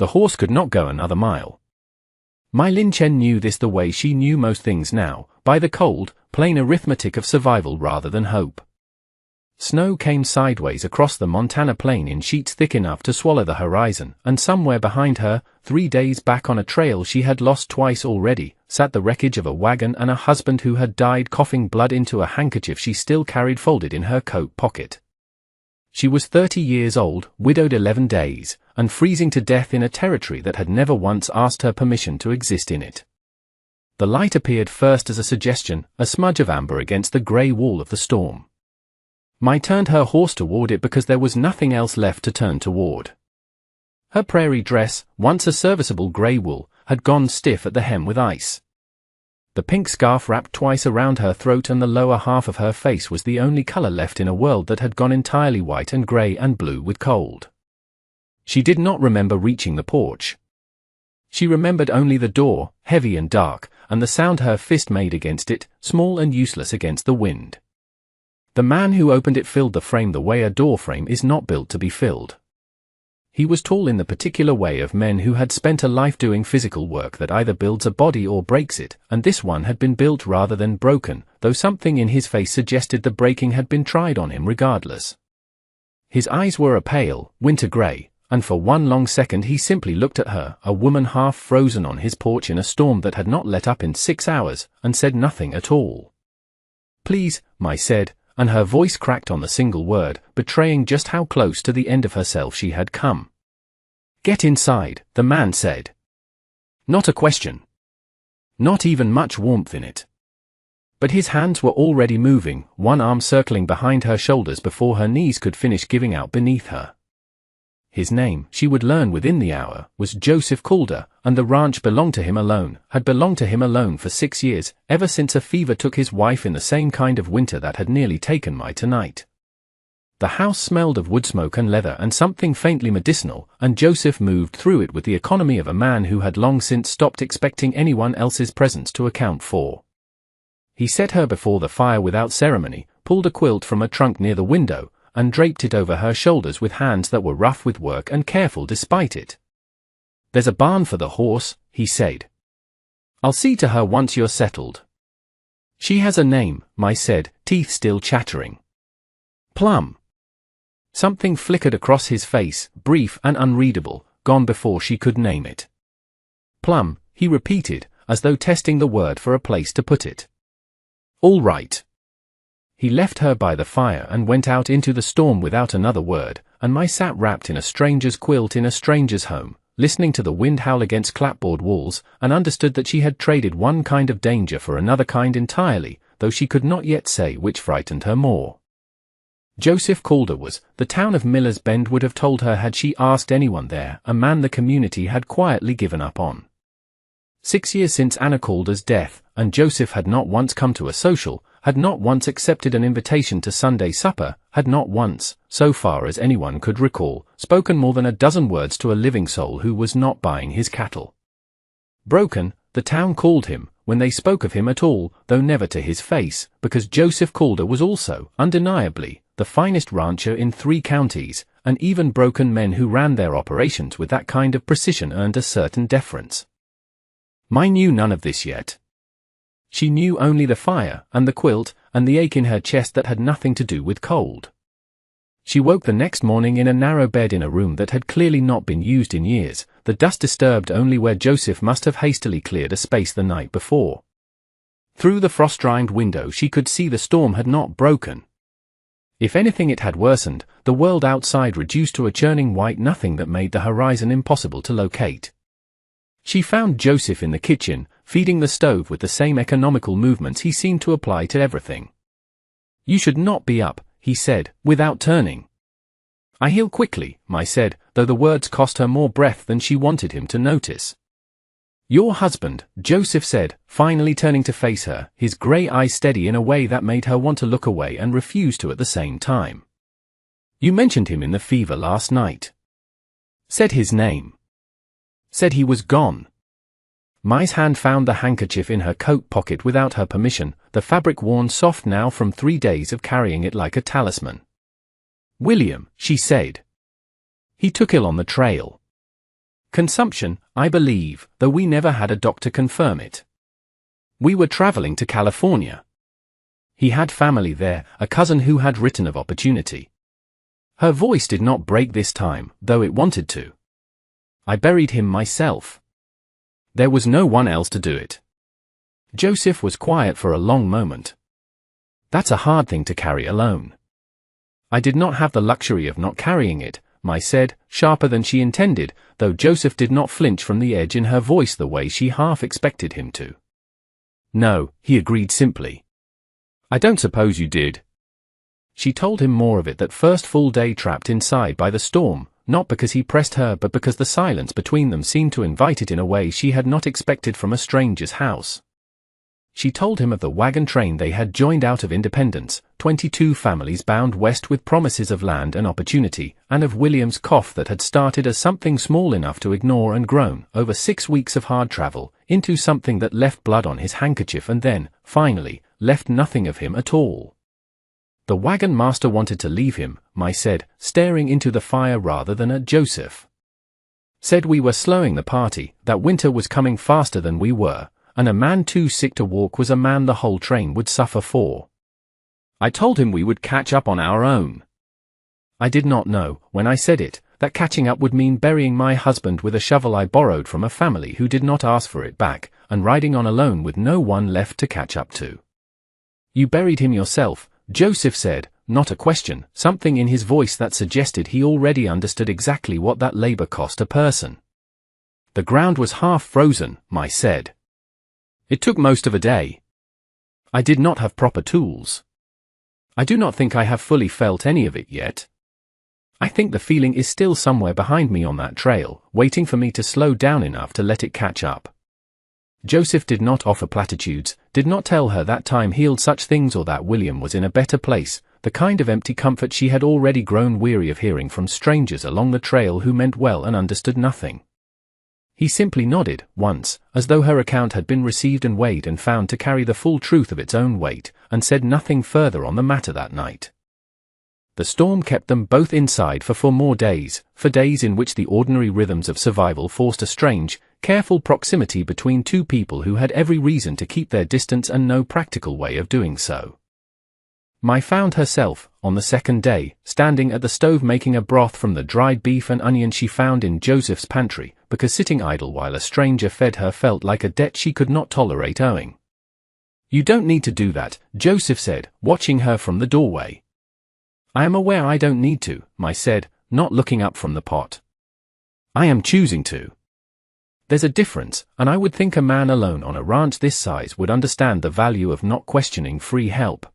The horse could not go another mile. Mai Lin Chen knew this the way she knew most things now, by the cold, plain arithmetic of survival rather than hope. Snow came sideways across the Montana plain in sheets thick enough to swallow the horizon, and somewhere behind her, 3 days back on a trail she had lost twice already, sat the wreckage of a wagon and a husband who had died coughing blood into a handkerchief she still carried folded in her coat pocket. She was 30 years old, widowed 11 days, and freezing to death in a territory that had never once asked her permission to exist in it. The light appeared first as a suggestion, a smudge of amber against the grey wall of the storm. Mai turned her horse toward it because there was nothing else left to turn toward. Her prairie dress, once a serviceable grey wool, had gone stiff at the hem with ice. The pink scarf wrapped twice around her throat and the lower half of her face was the only color left in a world that had gone entirely white and grey and blue with cold. She did not remember reaching the porch. She remembered only the door, heavy and dark, and the sound her fist made against it, small and useless against the wind. The man who opened it filled the frame the way a door frame is not built to be filled. He was tall in the particular way of men who had spent a life doing physical work that either builds a body or breaks it, and this one had been built rather than broken, though something in his face suggested the breaking had been tried on him regardless. His eyes were a pale, winter grey, and for one long second he simply looked at her, a woman half frozen on his porch in a storm that had not let up in 6 hours, and said nothing at all. "Please," Mai said, and her voice cracked on the single word, betraying just how close to the end of herself she had come. "Get inside," the man said. Not a question. Not even much warmth in it. But his hands were already moving, one arm circling behind her shoulders before her knees could finish giving out beneath her. His name, she would learn within the hour, was Joseph Calder, and the ranch belonged to him alone, had belonged to him alone for 6 years, ever since a fever took his wife in the same kind of winter that had nearly taken Mai tonight. The house smelled of wood smoke and leather and something faintly medicinal, and Joseph moved through it with the economy of a man who had long since stopped expecting anyone else's presence to account for. He set her before the fire without ceremony, pulled a quilt from a trunk near the window, and draped it over her shoulders with hands that were rough with work and careful despite it. "There's a barn for the horse," he said. "I'll see to her once you're settled." "She has a name," Mai said, teeth still chattering. "Plum." Something flickered across his face, brief and unreadable, gone before she could name it. "Plum," he repeated, as though testing the word for a place to put it. "All right." He left her by the fire and went out into the storm without another word, and Mai sat wrapped in a stranger's quilt in a stranger's home, listening to the wind howl against clapboard walls, and understood that she had traded one kind of danger for another kind entirely, though she could not yet say which frightened her more. Joseph Calder was, the town of Miller's Bend would have told her had she asked anyone there, a man the community had quietly given up on. 6 years since Anna Calder's death, and Joseph had not once come to a social, had not once accepted an invitation to Sunday supper, had not once, so far as anyone could recall, spoken more than a dozen words to a living soul who was not buying his cattle. Broken, the town called him, when they spoke of him at all, though never to his face, because Joseph Calder was also, undeniably, the finest rancher in 3 counties, and even broken men who ran their operations with that kind of precision earned a certain deference. Mai knew none of this yet. She knew only the fire, and the quilt, and the ache in her chest that had nothing to do with cold. She woke the next morning in a narrow bed in a room that had clearly not been used in years, the dust disturbed only where Joseph must have hastily cleared a space the night before. Through the frost-rimed window she could see the storm had not broken. If anything it had worsened, the world outside reduced to a churning white nothing that made the horizon impossible to locate. She found Joseph in the kitchen, feeding the stove with the same economical movements he seemed to apply to everything. "You should not be up," he said, without turning. "I heal quickly," Mai said, though the words cost her more breath than she wanted him to notice. "Your husband," Joseph said, finally turning to face her, his grey eyes steady in a way that made her want to look away and refuse to at the same time. "You mentioned him in the fever last night. Said his name. Said he was gone." Mai's hand found the handkerchief in her coat pocket without her permission, the fabric worn soft now from 3 days of carrying it like a talisman. "William," she said. "He took ill on the trail." Consumption, I believe, though we never had a doctor confirm it. We were traveling to California. He had family there, a cousin who had written of opportunity. Her voice did not break this time, though it wanted to. I buried him myself. There was no one else to do it. Joseph was quiet for a long moment. That's a hard thing to carry alone. I did not have the luxury of not carrying it, Mai said, sharper than she intended, though Joseph did not flinch from the edge in her voice the way she half expected him to. No, he agreed simply. I don't suppose you did. She told him more of it that first full day trapped inside by the storm, not because he pressed her but because the silence between them seemed to invite it in a way she had not expected from a stranger's house. She told him of the wagon train they had joined out of Independence, 22 families bound west with promises of land and opportunity, and of William's cough that had started as something small enough to ignore and grown, over 6 weeks of hard travel, into something that left blood on his handkerchief and then, finally, left nothing of him at all. The wagon master wanted to leave him, Mai said, staring into the fire rather than at Joseph. Said we were slowing the party, that winter was coming faster than we were, and a man too sick to walk was a man the whole train would suffer for. I told him we would catch up on our own. I did not know, when I said it, that catching up would mean burying my husband with a shovel I borrowed from a family who did not ask for it back, and riding on alone with no one left to catch up to. You buried him yourself, Joseph said, not a question, something in his voice that suggested he already understood exactly what that labor cost a person. The ground was half frozen, Mai said. It took most of a day. I did not have proper tools. I do not think I have fully felt any of it yet. I think the feeling is still somewhere behind me on that trail, waiting for me to slow down enough to let it catch up. Joseph did not offer platitudes, did not tell her that time healed such things or that William was in a better place, the kind of empty comfort she had already grown weary of hearing from strangers along the trail who meant well and understood nothing. He simply nodded, once, as though her account had been received and weighed and found to carry the full truth of its own weight, and said nothing further on the matter that night. The storm kept them both inside for 4 more days, for days in which the ordinary rhythms of survival forced a strange, careful proximity between two people who had every reason to keep their distance and no practical way of doing so. Mai found herself, on the 2nd day, standing at the stove making a broth from the dried beef and onion she found in Joseph's pantry, because sitting idle while a stranger fed her felt like a debt she could not tolerate owing. You don't need to do that, Joseph said, watching her from the doorway. I am aware I don't need to, Mai said, not looking up from the pot. I am choosing to. There's a difference, and I would think a man alone on a ranch this size would understand the value of not questioning free help.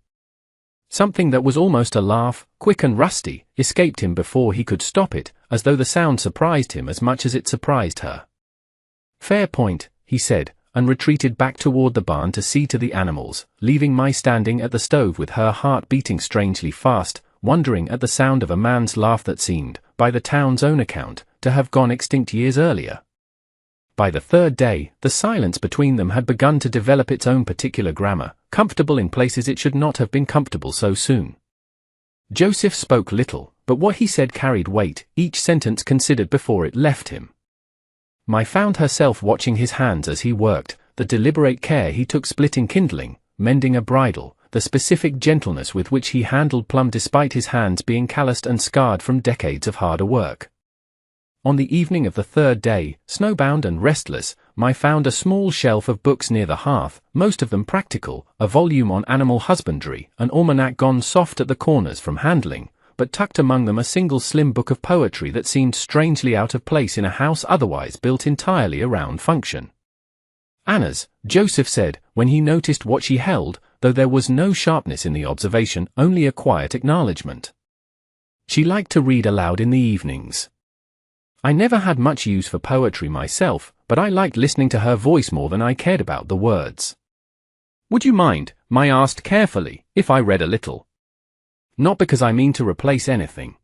Something that was almost a laugh, quick and rusty, escaped him before he could stop it, as though the sound surprised him as much as it surprised her. Fair point, he said, and retreated back toward the barn to see to the animals, leaving Mai standing at the stove with her heart beating strangely fast, wondering at the sound of a man's laugh that seemed, by the town's own account, to have gone extinct years earlier. By the 3rd day, the silence between them had begun to develop its own particular grammar, comfortable in places it should not have been comfortable so soon. Joseph spoke little, but what he said carried weight, each sentence considered before it left him. Mai found herself watching his hands as he worked, the deliberate care he took splitting kindling, mending a bridle, the specific gentleness with which he handled plum despite his hands being calloused and scarred from decades of harder work. On the evening of the 3rd day, snowbound and restless, Mai found a small shelf of books near the hearth, most of them practical, a volume on animal husbandry, an almanac gone soft at the corners from handling, but tucked among them a single slim book of poetry that seemed strangely out of place in a house otherwise built entirely around function. Anna's, Joseph said, when he noticed what she held, though there was no sharpness in the observation, only a quiet acknowledgement. She liked to read aloud in the evenings. I never had much use for poetry myself, but I liked listening to her voice more than I cared about the words. Would you mind, Mai asked carefully, if I read a little? Not because I mean to replace anything.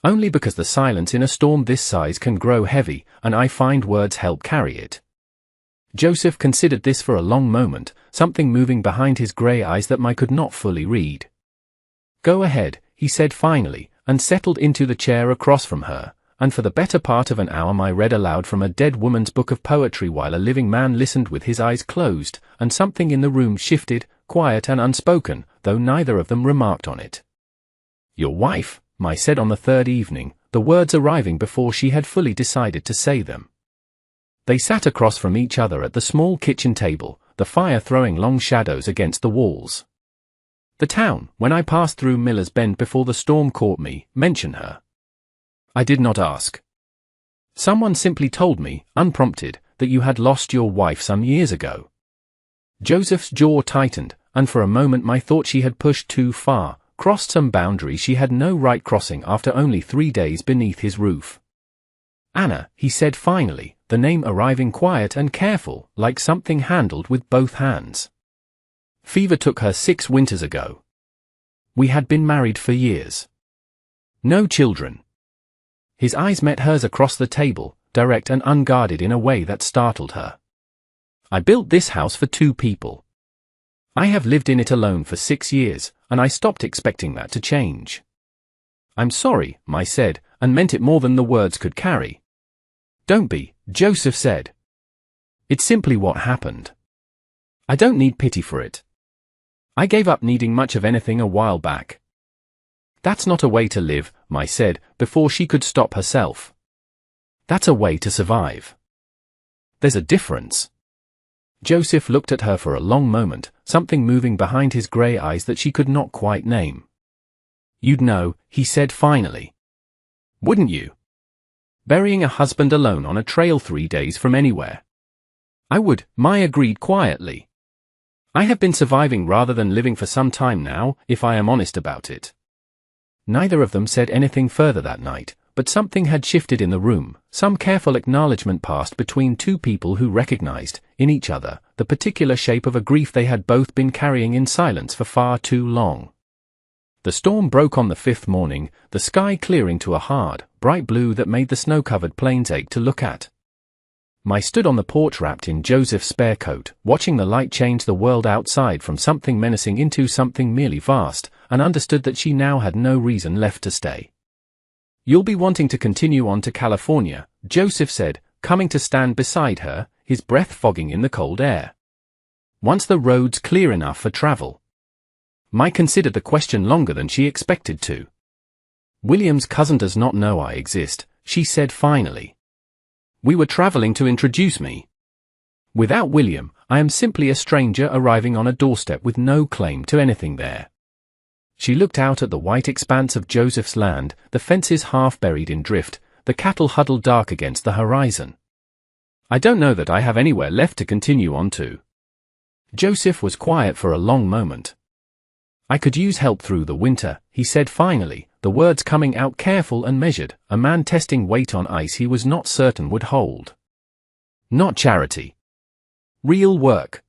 Only because the silence in a storm this size can grow heavy, and I find words help carry it. Joseph considered this for a long moment, something moving behind his grey eyes that Mai could not fully read. Go ahead, he said finally, and settled into the chair across from her, and for the better part of an hour I read aloud from a dead woman's book of poetry while a living man listened with his eyes closed, and something in the room shifted, quiet and unspoken, though neither of them remarked on it. "Your wife," I said on the third evening, the words arriving before she had fully decided to say them. They sat across from each other at the small kitchen table, the fire throwing long shadows against the walls. The town, when I passed through Miller's Bend before the storm caught me, mentioned her. I did not ask. Someone simply told me, unprompted, that you had lost your wife some years ago. Joseph's jaw tightened, and for a moment I thought she had pushed too far, crossed some boundary she had no right crossing after only 3 days beneath his roof. "Anna," he said finally, the name arriving quiet and careful, like something handled with both hands. "Fever took her 6 winters ago. We had been married for years. No children." His eyes met hers across the table, direct and unguarded in a way that startled her. "I built this house for 2 people. I have lived in it alone for 6 years, and I stopped expecting that to change." "I'm sorry," I said, and meant it more than the words could carry. "Don't be," Joseph said. "It's simply what happened. I don't need pity for it. I gave up needing much of anything a while back." "That's not a way to live," I said, before she could stop herself. "That's a way to survive. There's a difference." Joseph looked at her for a long moment, something moving behind his grey eyes that she could not quite name. "You'd know," he said finally. "Wouldn't you? Burying a husband alone on a trail 3 days from anywhere." "I would," I agreed quietly. "I have been surviving rather than living for some time now, if I am honest about it." Neither of them said anything further that night, but something had shifted in the room, some careful acknowledgement passed between 2 people who recognized, in each other, the particular shape of a grief they had both been carrying in silence for far too long. The storm broke on the 5th morning, the sky clearing to a hard, bright blue that made the snow-covered plains ache to look at. I stood on the porch wrapped in Joseph's spare coat, watching the light change the world outside from something menacing into something merely vast, and understood that she now had no reason left to stay. "You'll be wanting to continue on to California," Joseph said, coming to stand beside her, his breath fogging in the cold air. "Once the road's clear enough for travel." I considered the question longer than she expected to. "William's cousin does not know I exist," she said finally. "We were traveling to introduce me. Without William, I am simply a stranger arriving on a doorstep with no claim to anything there." She looked out at the white expanse of Joseph's land, the fences half buried in drift, the cattle huddled dark against the horizon. "I don't know that I have anywhere left to continue on to." Joseph was quiet for a long moment. "I could use help through the winter," he said finally, the words coming out careful and measured, a man testing weight on ice he was not certain would hold. "Not charity. Real work.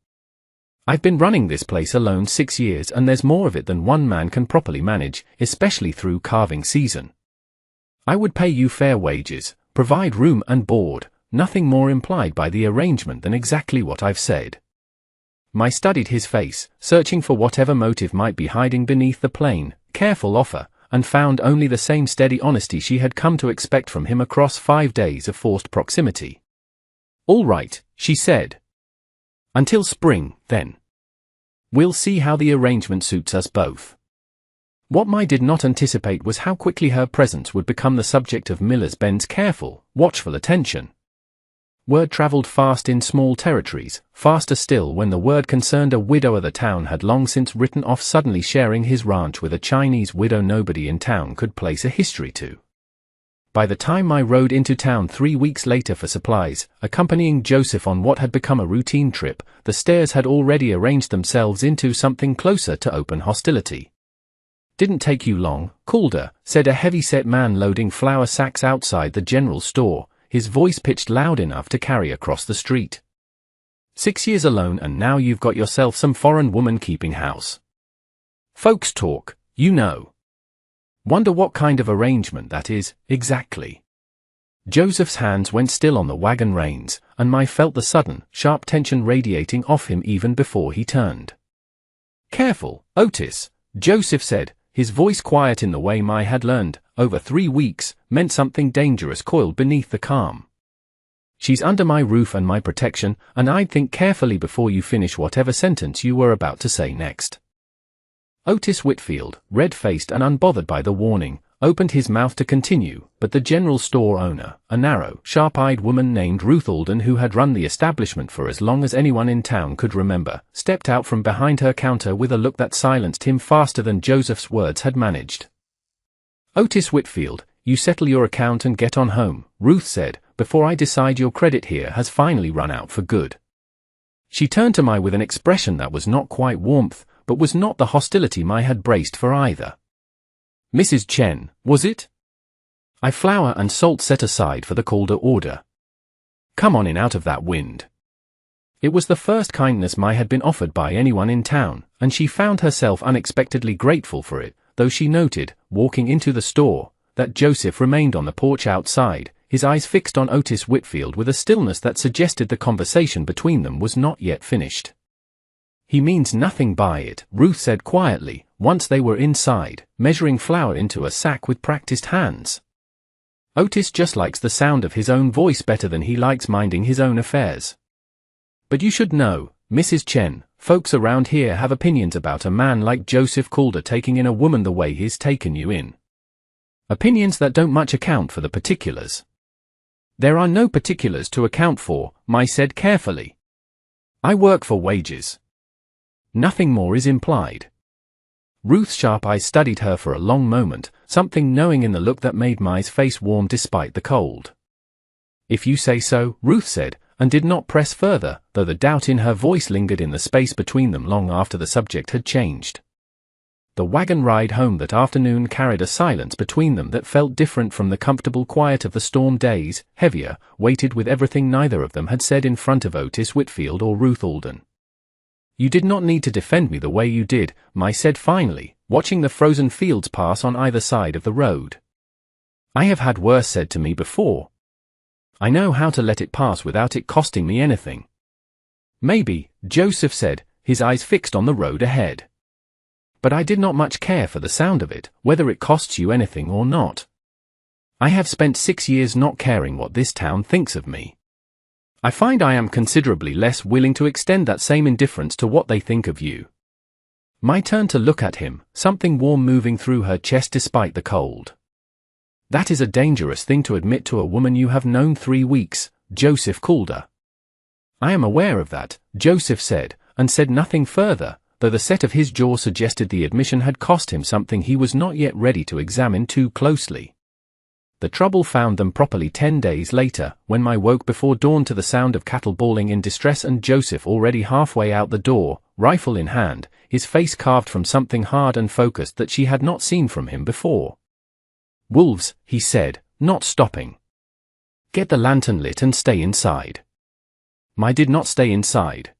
I've been running this place alone 6 years and there's more of it than one man can properly manage, especially through calving season. I would pay you fair wages, provide room and board, nothing more implied by the arrangement than exactly what I've said." I studied his face, searching for whatever motive might be hiding beneath the plain, careful offer, and found only the same steady honesty she had come to expect from him across 5 days of forced proximity. "All right," she said. "Until spring, then. We'll see how the arrangement suits us both." What I did not anticipate was how quickly her presence would become the subject of Miller's Bend's careful, watchful attention. Word traveled fast in small territories, faster still when the word concerned a widower the town had long since written off suddenly sharing his ranch with a Chinese widow nobody in town could place a history to. By the time I rode into town 3 weeks later for supplies, accompanying Joseph on what had become a routine trip, the stares had already arranged themselves into something closer to open hostility. "Didn't take you long, Calder," said a heavy-set man loading flour sacks outside the general store, his voice pitched loud enough to carry across the street. 6 years alone and now you've got yourself some foreign woman keeping house. Folks talk, you know. Wonder what kind of arrangement that is, exactly." Joseph's hands went still on the wagon reins, and I felt the sudden, sharp tension radiating off him even before he turned. "Careful, Otis," Joseph said, his voice quiet in the way I had learned, over 3 weeks, meant something dangerous coiled beneath the calm. She's under my roof and my protection, and I'd think carefully before you finish whatever sentence you were about to say next. Otis Whitfield, red-faced and unbothered by the warning, opened his mouth to continue, but the general store owner, a narrow, sharp-eyed woman named Ruth Alden who had run the establishment for as long as anyone in town could remember, stepped out from behind her counter with a look that silenced him faster than Joseph's words had managed. "Otis Whitfield, you settle your account and get on home," Ruth said, "before I decide your credit here has finally run out for good." She turned to me with an expression that was not quite warmth, but was not the hostility I had braced for either. "Mrs. Chen, was it?" I flour and salt set aside for the colder order. "Come on in out of that wind." It was the first kindness I had been offered by anyone in town, and she found herself unexpectedly grateful for it, though she noted, walking into the store, that Joseph remained on the porch outside, his eyes fixed on Otis Whitfield with a stillness that suggested the conversation between them was not yet finished. "He means nothing by it," Ruth said quietly, once they were inside, measuring flour into a sack with practiced hands. "Otis just likes the sound of his own voice better than he likes minding his own affairs. But you should know, Mrs. Chen, folks around here have opinions about a man like Joseph Calder taking in a woman the way he's taken you in. Opinions that don't much account for the particulars." "There are no particulars to account for," I said carefully. "I work for wages. Nothing more is implied." Ruth's sharp eyes studied her for a long moment, something knowing in the look that made my face warm despite the cold. "If you say so," Ruth said, and did not press further, though the doubt in her voice lingered in the space between them long after the subject had changed. The wagon ride home that afternoon carried a silence between them that felt different from the comfortable quiet of the storm days, heavier, weighted with everything neither of them had said in front of Otis Whitfield or Ruth Alden. "You did not need to defend me the way you did," I said finally, watching the frozen fields pass on either side of the road. "I have had worse said to me before. I know how to let it pass without it costing me anything." "Maybe," Joseph said, his eyes fixed on the road ahead. "But I did not much care for the sound of it, whether it costs you anything or not. I have spent 6 years not caring what this town thinks of me. I find I am considerably less willing to extend that same indifference to what they think of you." My turn to look at him, something warm moving through her chest despite the cold. "That is a dangerous thing to admit to a woman you have known 3 weeks, Joseph Calder." "I am aware of that," Joseph said, and said nothing further, though the set of his jaw suggested the admission had cost him something he was not yet ready to examine too closely. The trouble found them properly 10 days later, when I woke before dawn to the sound of cattle bawling in distress and Joseph already halfway out the door, rifle in hand, his face carved from something hard and focused that she had not seen from him before. "Wolves," he said, not stopping. "Get the lantern lit and stay inside." I did not stay inside.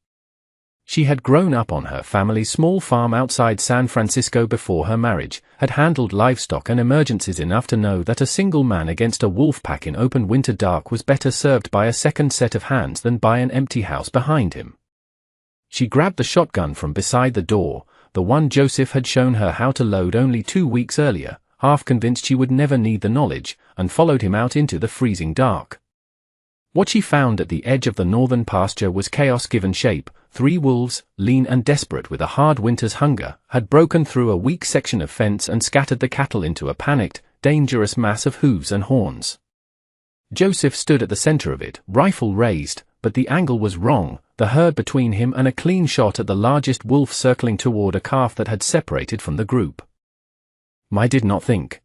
She had grown up on her family's small farm outside San Francisco before her marriage, had handled livestock and emergencies enough to know that a single man against a wolf pack in open winter dark was better served by a second set of hands than by an empty house behind him. She grabbed the shotgun from beside the door, the one Joseph had shown her how to load only 2 weeks earlier, half convinced she would never need the knowledge, and followed him out into the freezing dark. What she found at the edge of the northern pasture was chaos given shape. 3 wolves, lean and desperate with a hard winter's hunger, had broken through a weak section of fence and scattered the cattle into a panicked, dangerous mass of hooves and horns. Joseph stood at the center of it, rifle raised, but the angle was wrong, the herd between him and a clean shot at the largest wolf circling toward a calf that had separated from the group. I did not think.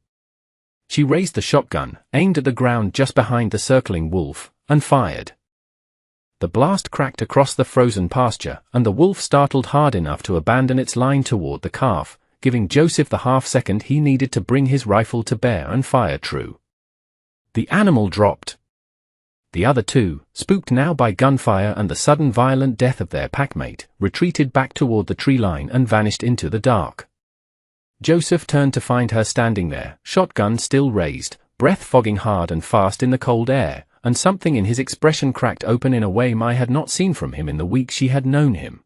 She raised the shotgun, aimed at the ground just behind the circling wolf, and fired. The blast cracked across the frozen pasture, and the wolf startled hard enough to abandon its line toward the calf, giving Joseph the half-second he needed to bring his rifle to bear and fire true. The animal dropped. The other 2, spooked now by gunfire and the sudden violent death of their packmate, retreated back toward the tree line and vanished into the dark. Joseph turned to find her standing there, shotgun still raised, breath fogging hard and fast in the cold air, and something in his expression cracked open in a way I had not seen from him in the week she had known him.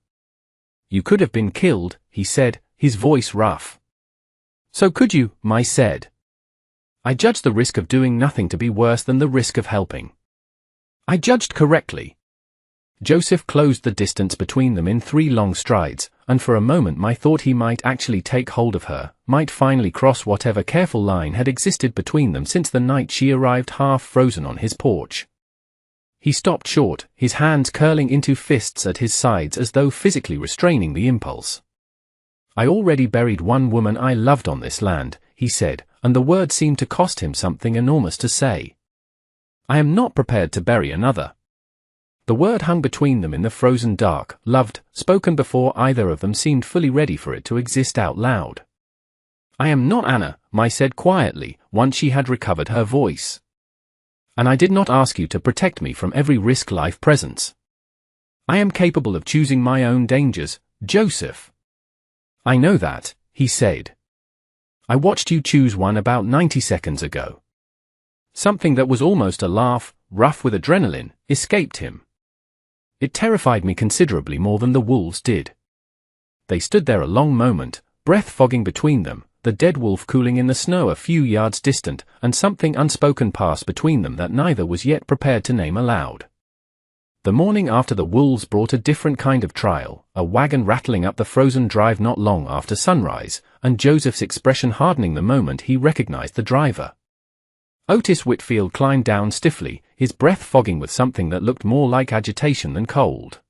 "You could have been killed," he said, his voice rough. "So could you," I said. I judged the risk of doing nothing to be worse than the risk of helping. I judged correctly. Joseph closed the distance between them in 3 long strides, and for a moment I thought he might actually take hold of her, might finally cross whatever careful line had existed between them since the night she arrived half frozen on his porch. He stopped short, his hands curling into fists at his sides as though physically restraining the impulse. I already buried one woman I loved on this land, he said, and the word seemed to cost him something enormous to say. I am not prepared to bury another. The word hung between them in the frozen dark, loved, spoken before either of them seemed fully ready for it to exist out loud. I am not Anna, Mai said quietly, once she had recovered her voice. And I did not ask you to protect me from every risk life presents. I am capable of choosing my own dangers, Joseph. I know that, he said. I watched you choose one about 90 seconds ago. Something that was almost a laugh, rough with adrenaline, escaped him. It terrified me considerably more than the wolves did. They stood there a long moment, breath fogging between them, the dead wolf cooling in the snow a few yards distant, and something unspoken passed between them that neither was yet prepared to name aloud. The morning after the wolves brought a different kind of trial, a wagon rattling up the frozen drive not long after sunrise, and Joseph's expression hardening the moment he recognized the driver. Otis Whitfield climbed down stiffly, his breath fogging with something that looked more like agitation than cold.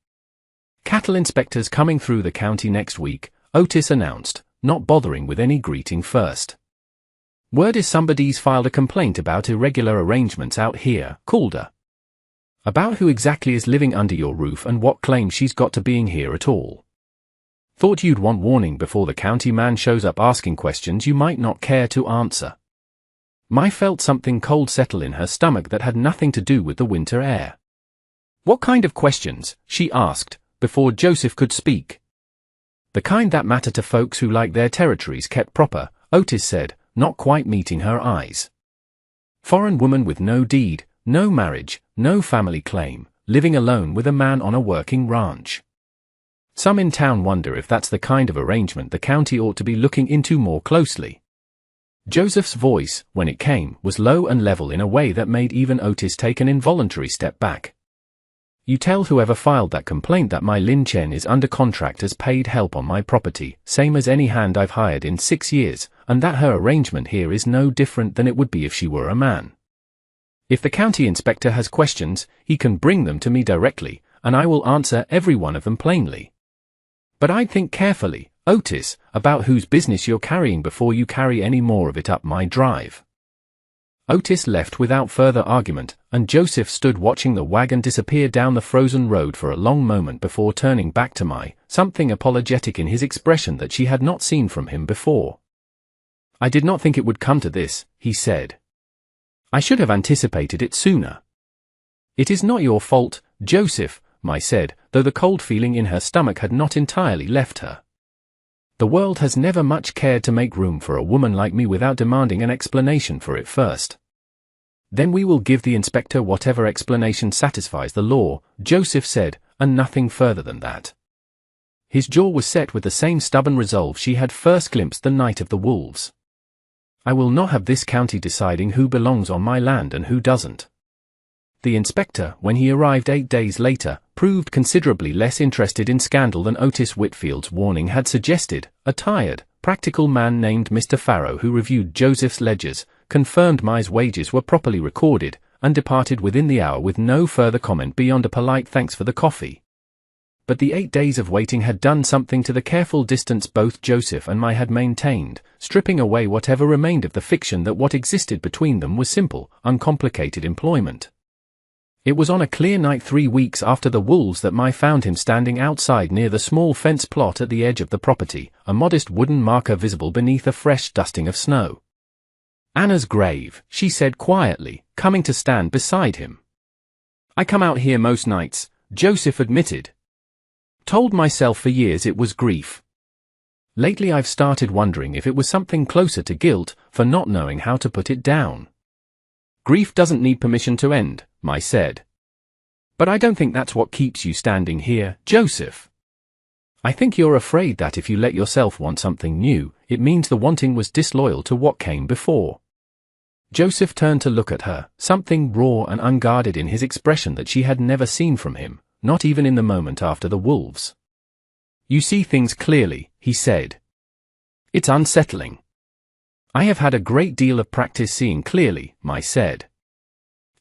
Cattle inspectors coming through the county next week, Otis announced, not bothering with any greeting first. Word is somebody's filed a complaint about irregular arrangements out here, Calder. About who exactly is living under your roof and what claim she's got to being here at all. Thought you'd want warning before the county man shows up asking questions you might not care to answer. Mai felt something cold settle in her stomach that had nothing to do with the winter air. What kind of questions, she asked, before Joseph could speak. The kind that matter to folks who like their territories kept proper, Otis said, not quite meeting her eyes. Foreign woman with no deed, no marriage, no family claim, living alone with a man on a working ranch. Some in town wonder if that's the kind of arrangement the county ought to be looking into more closely. Joseph's voice, when it came, was low and level in a way that made even Otis take an involuntary step back. You tell whoever filed that complaint that my Lin Chen is under contract as paid help on my property, same as any hand I've hired in 6 years, and that her arrangement here is no different than it would be if she were a man. If the county inspector has questions, he can bring them to me directly, and I will answer every one of them plainly. But I'd think carefully, Otis, about whose business you're carrying before you carry any more of it up my drive. Otis left without further argument, and Joseph stood watching the wagon disappear down the frozen road for a long moment before turning back to Mai, something apologetic in his expression that she had not seen from him before. I did not think it would come to this, he said. I should have anticipated it sooner. It is not your fault, Joseph, Mai said, though the cold feeling in her stomach had not entirely left her. The world has never much cared to make room for a woman like me without demanding an explanation for it first. Then we will give the inspector whatever explanation satisfies the law, Joseph said, and nothing further than that. His jaw was set with the same stubborn resolve she had first glimpsed the night of the wolves. I will not have this county deciding who belongs on my land and who doesn't. The inspector, when he arrived 8 days later, proved considerably less interested in scandal than Otis Whitfield's warning had suggested. A tired, practical man named Mr. Farrow who reviewed Joseph's ledgers, confirmed Mai's wages were properly recorded, and departed within the hour with no further comment beyond a polite thanks for the coffee. But the 8 days of waiting had done something to the careful distance both Joseph and Mai had maintained, stripping away whatever remained of the fiction that what existed between them was simple, uncomplicated employment. It was on a clear night 3 weeks after the wolves that Mai found him standing outside near the small fence plot at the edge of the property, a modest wooden marker visible beneath a fresh dusting of snow. Anna's grave, she said quietly, coming to stand beside him. I come out here most nights, Joseph admitted. Told myself for years it was grief. Lately I've started wondering if it was something closer to guilt, for not knowing how to put it down. Grief doesn't need permission to end, Mai said. But I don't think that's what keeps you standing here, Joseph. I think you're afraid that if you let yourself want something new, it means the wanting was disloyal to what came before. Joseph turned to look at her, something raw and unguarded in his expression that she had never seen from him, not even in the moment after the wolves. "You see things clearly," he said. "It's unsettling." "I have had a great deal of practice seeing clearly," I said.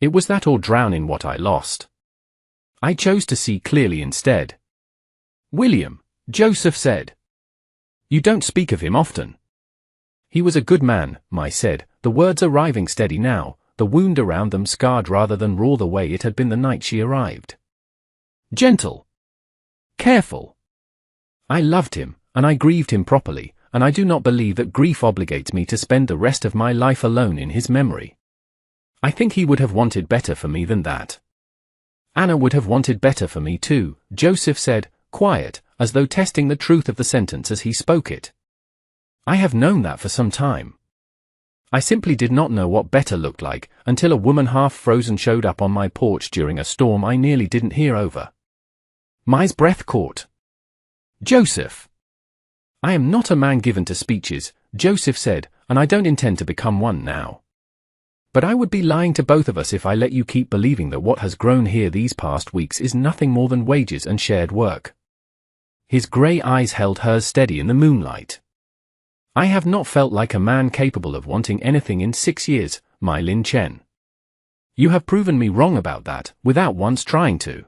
"It was that or drown in what I lost. I chose to see clearly instead." "William," Joseph said. "You don't speak of him often." "He was a good man," I said, the words arriving steady now, the wound around them scarred rather than raw the way it had been the night she arrived. "Gentle. Careful. I loved him, and I grieved him properly, and I do not believe that grief obligates me to spend the rest of my life alone in his memory. I think he would have wanted better for me than that." "Anna would have wanted better for me too," Joseph said, quiet, as though testing the truth of the sentence as he spoke it. "I have known that for some time. I simply did not know what better looked like, until a woman half frozen showed up on my porch during a storm I nearly didn't hear over." My breath caught. "Joseph." "I am not a man given to speeches," Joseph said, "and I don't intend to become one now. But I would be lying to both of us if I let you keep believing that what has grown here these past weeks is nothing more than wages and shared work." His grey eyes held hers steady in the moonlight. "I have not felt like a man capable of wanting anything in 6 years, my Lin Chen. You have proven me wrong about that, without once trying to."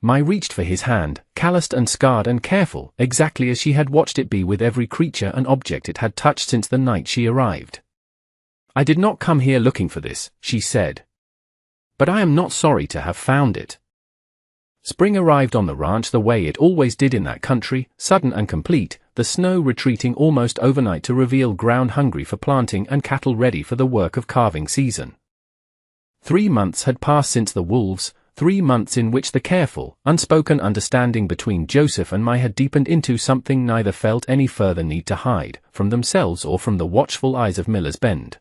Mai reached for his hand, calloused and scarred and careful, exactly as she had watched it be with every creature and object it had touched since the night she arrived. "I did not come here looking for this," she said. "But I am not sorry to have found it." Spring arrived on the ranch the way it always did in that country, sudden and complete, the snow retreating almost overnight to reveal ground hungry for planting and cattle ready for the work of calving season. 3 months had passed since the wolves, 3 months in which the careful, unspoken understanding between Joseph and Mai had deepened into something neither felt any further need to hide, from themselves or from the watchful eyes of Miller's Bend.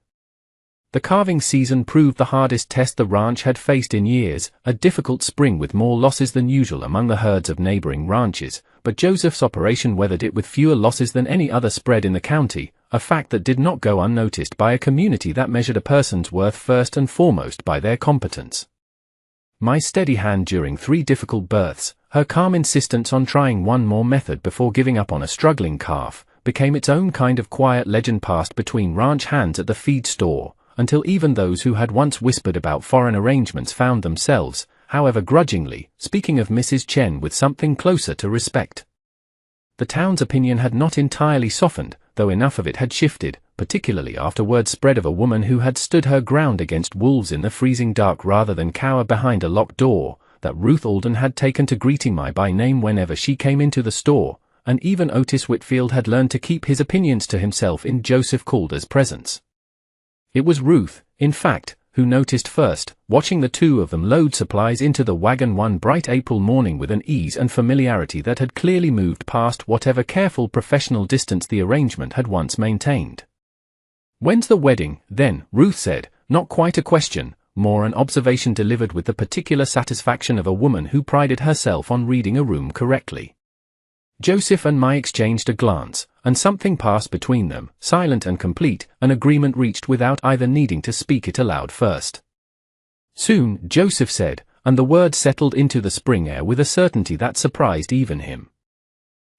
The calving season proved the hardest test the ranch had faced in years, a difficult spring with more losses than usual among the herds of neighboring ranches, but Joseph's operation weathered it with fewer losses than any other spread in the county, a fact that did not go unnoticed by a community that measured a person's worth first and foremost by their competence. My steady hand during 3 difficult births, her calm insistence on trying one more method before giving up on a struggling calf, became its own kind of quiet legend passed between ranch hands at the feed store, until even those who had once whispered about foreign arrangements found themselves, however grudgingly, speaking of Mrs. Chen with something closer to respect. The town's opinion had not entirely softened, though enough of it had shifted, particularly after word spread of a woman who had stood her ground against wolves in the freezing dark rather than cower behind a locked door, that Ruth Alden had taken to greeting Mai by name whenever she came into the store, and even Otis Whitfield had learned to keep his opinions to himself in Joseph Calder's presence. It was Ruth, in fact, who noticed first, watching the two of them load supplies into the wagon one bright April morning with an ease and familiarity that had clearly moved past whatever careful professional distance the arrangement had once maintained. "When's the wedding, then?" Ruth said, not quite a question, more an observation delivered with the particular satisfaction of a woman who prided herself on reading a room correctly. Joseph and Mai exchanged a glance, and something passed between them, silent and complete, an agreement reached without either needing to speak it aloud first. "Soon," Joseph said, and the words settled into the spring air with a certainty that surprised even him.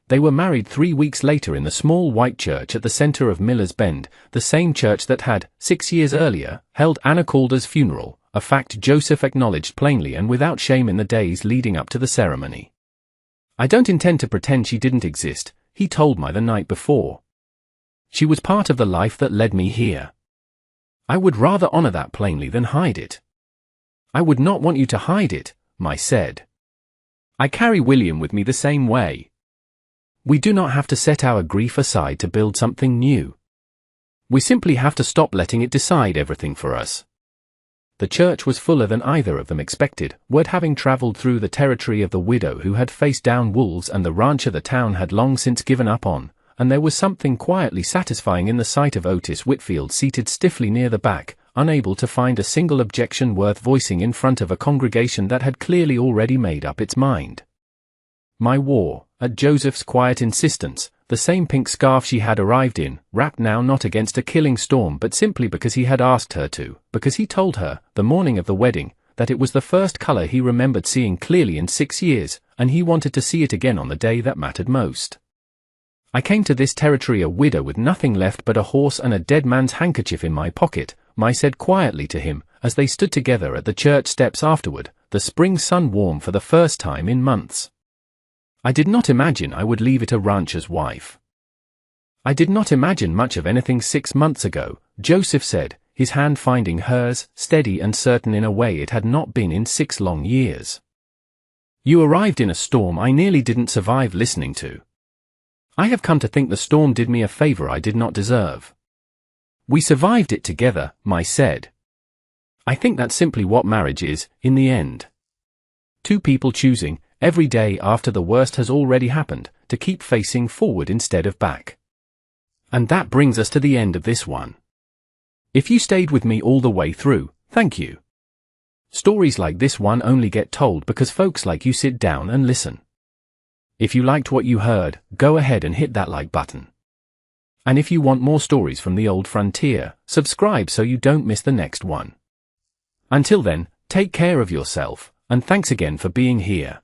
They were married 3 weeks later in the small white church at the center of Miller's Bend, the same church that had, 6 years earlier, held Anna Calder's funeral, a fact Joseph acknowledged plainly and without shame in the days leading up to the ceremony. "I don't intend to pretend she didn't exist," he told Mai the night before. "She was part of the life that led me here. I would rather honor that plainly than hide it." "I would not want you to hide it," Mai said. "I carry William with me the same way. We do not have to set our grief aside to build something new. We simply have to stop letting it decide everything for us." The church was fuller than either of them expected, word having traveled through the territory of the widow who had faced down wolves and the rancher the town had long since given up on, and there was something quietly satisfying in the sight of Otis Whitfield seated stiffly near the back, unable to find a single objection worth voicing in front of a congregation that had clearly already made up its mind. Mai wore, at Joseph's quiet insistence, the same pink scarf she had arrived in, wrapped now not against a killing storm but simply because he had asked her to, because he told her, the morning of the wedding, that it was the first color he remembered seeing clearly in 6 years, and he wanted to see it again on the day that mattered most. I came to this territory a widow with nothing left but a horse and a dead man's handkerchief in my pocket, Mai said quietly to him, as they stood together at the church steps afterward, the spring sun warm for the first time in months. I did not imagine I would leave it a rancher's wife. I did not imagine much of anything 6 months ago, Joseph said, his hand finding hers, steady and certain in a way it had not been in 6 long years. You arrived in a storm I nearly didn't survive listening to. I have come to think the storm did me a favor I did not deserve. We survived it together, Mai said. I think that's simply what marriage is, in the end. 2 people choosing, every day after the worst has already happened, to keep facing forward instead of back. And that brings us to the end of this one. If you stayed with me all the way through, thank you. Stories like this one only get told because folks like you sit down and listen. If you liked what you heard, go ahead and hit that like button. And if you want more stories from the old frontier, subscribe so you don't miss the next one. Until then, take care of yourself, and thanks again for being here.